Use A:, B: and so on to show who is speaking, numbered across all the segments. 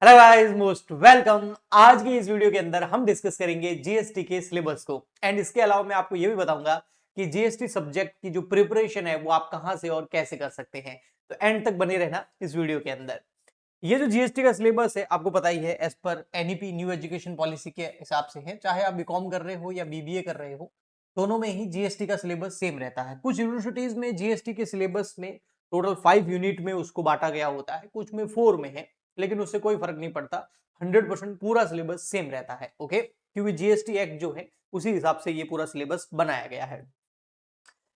A: Hello guys, most welcome. आज की इस वीडियो के अंदर हम डिस्कस करेंगे जीएसटी के सिलेबस को एंड इसके अलावा मैं आपको यह भी बताऊंगा कि जीएसटी सब्जेक्ट की जो प्रिपरेशन है वो आप कहां से और कैसे कर सकते हैं। तो एंड तक बने रहना इस वीडियो के अंदर। ये जो जीएसटी का सिलेबस है आपको पता ही है, as per NEP new education policy के हिसाब से है। चाहे आप बीकॉम कर रहे हो या बीबीए कर रहे हो, दोनों में ही जीएसटी का सिलेबस सेम रहता है। कुछ यूनिवर्सिटीज में जीएसटी के सिलेबस में टोटल 5 यूनिट में उसको बांटा गया होता है, कुछ में 4 में है, लेकिन उससे कोई फर्क नहीं पड़ता। 100% पूरा सिलेबस सेम रहता है। ओके, क्योंकि जीएसटी एक्ट जो है उसी हिसाब से ये पूरा सिलेबस बनाया गया है।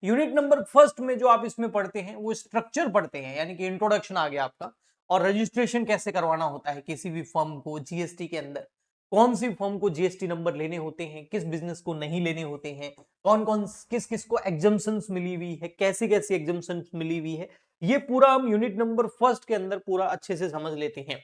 A: यूनिट नंबर फर्स्ट में जो आप इसमें पढ़ते हैं वो स्ट्रक्चर पढ़ते हैं, यानी कि इंट्रोडक्शन आ गया आपका, और रजिस्ट्रेशन कैसे करवाना होता है किसी भी फर्म को जीएसटी के अंदर, कौन सी फर्म को जीएसटी नंबर लेने होते हैं, किस बिजनेस को नहीं लेने होते हैं, कौन कौन किस किस को एग्जम्पशंस मिली हुई है, कैसी कैसी एग्जम्पशंस मिली हुई है, ये पूरा हम यूनिट नंबर फर्स्ट के अंदर पूरा अच्छे से समझ लेते हैं,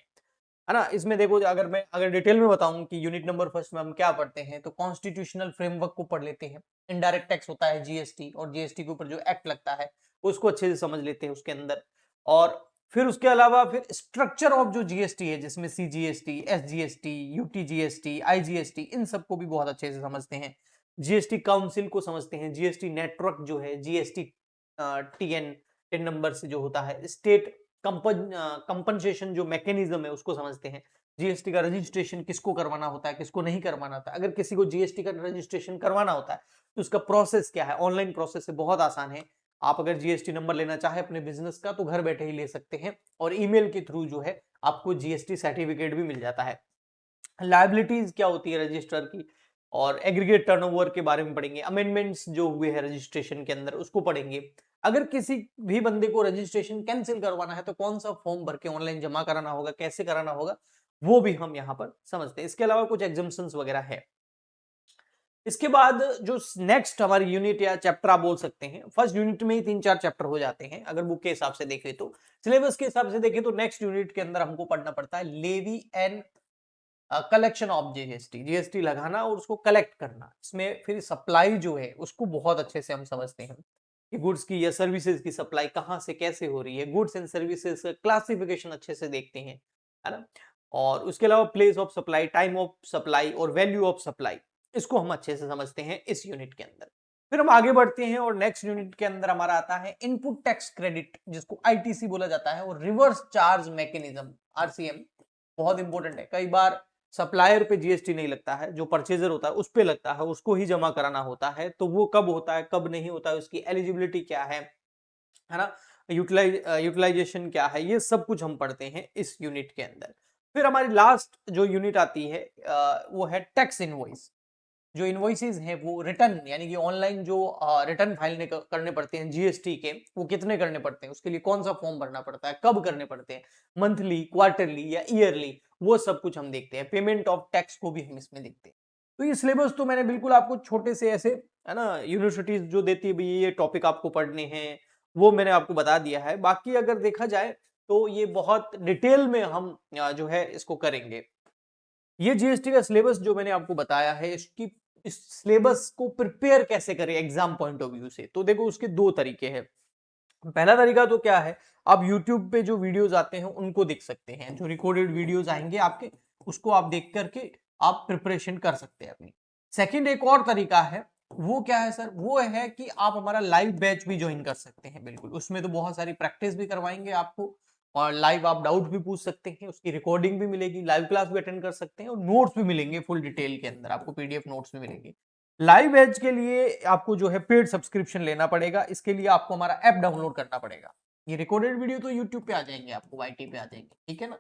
A: है ना। इसमें देखो, अगर डिटेल में बताऊं कि यूनिट नंबर फर्स्ट में हम क्या पढ़ते हैं, तो कॉन्स्टिट्यूशनल फ्रेमवर्क को पढ़ लेते हैं। इनडायरेक्ट टैक्स होता है जीएसटी, और जीएसटी के ऊपर जो एक्ट लगता है उसको अच्छे से समझ लेते हैं उसके अंदर। और फिर उसके अलावा फिर स्ट्रक्चर ऑफ जो जीएसटी है, जिसमें सीजीएसटी, एसजीएसटी, यूटीजीएसटी, आईजीएसटी, इन सबको भी बहुत अच्छे से समझते हैं। जीएसटी काउंसिल को समझते हैं, जीएसटी नेटवर्क जो है, जीएसटी टीएन नंबर से जो होता है, स्टेट कंपनसेशन जो मैकेनिज्म है उसको समझते हैं। जीएसटी का रजिस्ट्रेशन किसको करवाना होता है, किसको नहीं करवाना होता है। अगर किसी को जीएसटी का रजिस्ट्रेशन करवाना होता है तो उसका प्रोसेस क्या है, ऑनलाइन प्रोसेस है, बहुत आसान है। आप अगर जीएसटी नंबर लेना चाहे अपने बिजनेस का तो घर बैठे ही ले सकते हैं, और ईमेल के थ्रू जो है आपको जीएसटी सर्टिफिकेट भी मिल जाता है। लायबिलिटीज क्या होती है रजिस्ट्रार की, और एग्रीगेट टर्नओवर के बारे में पढ़ेंगे। अमेंडमेंट्स जो हुए हैं रजिस्ट्रेशन के अंदर उसको पढ़ेंगे। अगर किसी भी बंदे को रजिस्ट्रेशन कैंसिल करवाना है तो कौन सा फॉर्म भर के ऑनलाइन जमा कराना होगा, कैसे कराना होगा, वो भी हम यहाँ पर समझते हैं। इसके अलावा कुछ एग्जाम्पशंस वगैरह है। इसके बाद जो नेक्स्ट हमारी यूनिट या चैप्टर आप बोल सकते हैं, फर्स्ट यूनिट में ही 3-4 चैप्टर हो जाते हैं अगर बुक के हिसाब से देखें तो। सिलेबस के हिसाब से देखें तो नेक्स्ट यूनिट के अंदर हमको पढ़ना पड़ता है levy and collection of GST, GST लगाना और उसको कलेक्ट करना। इसमें फिर सप्लाई जो है उसको बहुत अच्छे से हम समझते हैं कि गुड्स की या सर्विसेज की सप्लाई कहाँ से कैसे हो रही है, गुड्स एंड सर्विसेज का क्लासिफिकेशन अच्छे से देखते हैं, है ना। और उसके अलावा place of supply, time of supply और वैल्यू ऑफ सप्लाई, इसको हम अच्छे से समझते हैं इस यूनिट के अंदर। फिर हम आगे बढ़ते हैं और नेक्स्ट यूनिट के अंदर हमारा आता है इनपुट टैक्स क्रेडिट, जिसको आईटीसी बोला जाता है, और रिवर्स चार्ज मैकेनिज्म, आरसीएम। बहुत इंपॉर्टेंट है। कई बार सप्लायर पे जीएसटी नहीं लगता है, जो परचेजर होता है उस पे लगता है, उसको ही जमा कराना होता है। तो वो कब होता है, कब नहीं होता है, उसकी एलिजिबिलिटी क्या है ना, यूटिलाइजेशन क्या है, ये सब कुछ हम पढ़ते हैं इस यूनिट के अंदर। फिर हमारी लास्ट जो यूनिट आती है वो है टैक्स इनवॉइस। जो इनवॉइसेज हैं वो रिटर्न, यानी कि ऑनलाइन जो रिटर्न फाइल करने पड़ते हैं जीएसटी के, वो कितने करने पड़ते हैं, उसके लिए कौन सा फॉर्म भरना पड़ता है, कब करने पड़ते हैं, मंथली, क्वार्टरली या ईयरली, वो सब कुछ हम देखते हैं। पेमेंट ऑफ टैक्स को भी हम इसमें देखते हैं। तो ये सिलेबस तो मैंने बिल्कुल आपको छोटे से ऐसे, है ना, यूनिवर्सिटीज जो देती है भी ये टॉपिक आपको पढ़ने हैं, वो मैंने आपको बता दिया है। बाकी अगर देखा जाए तो ये बहुत डिटेल में हम जो है इसको करेंगे। ये जीएसटी का सिलेबस जो मैंने आपको बताया है, इसकी इस सिलेबस को प्रिपेयर कैसे करें एग्जाम पॉइंट ऑफ व्यू से, तो देखो उसके दो तरीके हैं। पहला तरीका तो क्या है, आप YouTube पे जो वीडियोस आते हैं उनको देख सकते हैं, जो रिकॉर्डेड वीडियोस आएंगे आपके, उसको आप देख करके आप प्रिपरेशन कर सकते हैं अपनी। सेकंड एक और तरीका है, वो क्या है सर, वो है कि आप हमारा लाइव बैच भी ज्वाइन कर सकते हैं। बिल्कुल, उसमें तो बहुत सारी प्रैक्टिस भी करवाएंगे आपको, और लाइव आप डाउट भी पूछ सकते हैं, उसकी रिकॉर्डिंग भी मिलेगी, लाइव क्लास भी अटेंड कर सकते हैं, और नोट्स भी मिलेंगे फुल डिटेल के अंदर, आपको पीडीएफ नोट्स भी मिलेंगे। लाइव बैच के लिए आपको जो है पेड सब्सक्रिप्शन लेना पड़ेगा। इसके लिए आपको हमारा ऐप डाउनलोड करना पड़ेगा। ये रिकॉर्डेड वीडियो तो यूट्यूब पे आ जाएंगे, आपको वाईटी पे आ जाएंगे, ठीक है ना।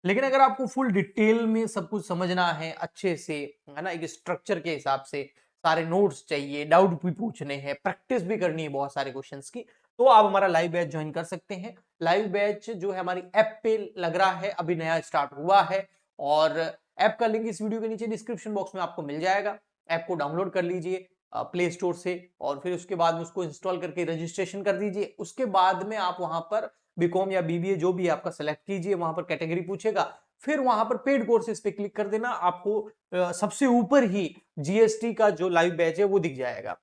A: लेकिन अगर आपको फुल डिटेल में सब कुछ समझना है अच्छे से, है ना, एक स्ट्रक्चर के हिसाब से, सारे नोट्स चाहिए, डाउट भी पूछने हैं, प्रैक्टिस भी करनी है बहुत सारे क्वेश्चंस की, तो आप हमारा लाइव बैच ज्वाइन कर सकते हैं। लाइव बैच जो है हमारी ऐप पे लग रहा है, अभी नया स्टार्ट हुआ है, और ऐप का लिंक इस वीडियो के नीचे डिस्क्रिप्शन बॉक्स में आपको मिल जाएगा। ऐप को डाउनलोड कर लीजिए प्ले स्टोर से, और फिर उसके बाद में उसको इंस्टॉल करके रजिस्ट्रेशन कर दीजिए। उसके बाद में आप वहां पर बीकॉम या बीबीए जो भी आपका सेलेक्ट कीजिए, वहां पर कैटेगरी पूछेगा, फिर वहां पर पेड कोर्सेज पे क्लिक कर देना, आपको सबसे ऊपर ही जीएसटी का जो लाइव बैच है वो दिख जाएगा।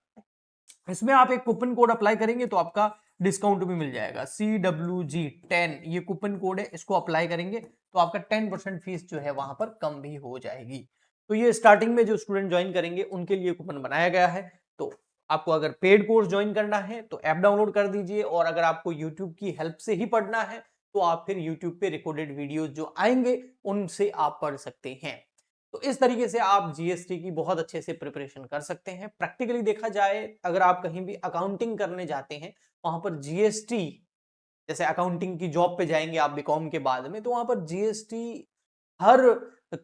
A: इसमें आप एक कूपन कोड अप्लाई करेंगे तो आपका डिस्काउंट भी मिल जाएगा, CWG10 ये कूपन कोड है, इसको अप्लाई करेंगे तो तो आपका 10% फीस जो है वहां पर कम भी हो जाएगी। तो ये स्टार्टिंग में जो स्टूडेंट ज्वाइन करेंगे उनके लिए कूपन बनाया गया है। तो आपको अगर पेड कोर्स ज्वाइन करना है तो ऐप डाउनलोड कर दीजिए, और अगर आपको यूट्यूब की हेल्प से ही पढ़ना है तो आप फिर यूट्यूब पे रिकॉर्डेड वीडियोस जो आएंगे उनसे आप पढ़ सकते हैं। तो इस तरीके से आप जीएसटी की बहुत अच्छे से प्रिपरेशन कर सकते हैं। प्रैक्टिकली देखा जाए, अगर आप कहीं भी अकाउंटिंग करने जाते हैं, वहां पर जीएसटी, जैसे अकाउंटिंग की जॉब पे जाएंगे आप बीकॉम के बाद में, तो वहां पर जीएसटी हर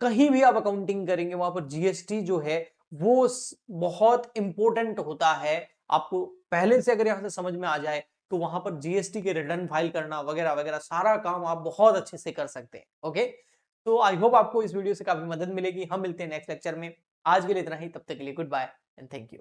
A: कहीं भी आप अकाउंटिंग करेंगे वहां पर जीएसटी जो है वो बहुत इंपॉर्टेंट होता है। आपको पहले से अगर यहां से समझ में आ जाए तो वहां पर जीएसटी के रिटर्न फाइल करना वगैरह वगैरह सारा काम आप बहुत अच्छे से कर सकते हैं। ओके, तो आई होप आपको इस वीडियो से काफी मदद मिलेगी। हम मिलते हैं नेक्स्ट लेक्चर में। आज के लिए इतना ही, तब तक के लिए goodbye and thank you.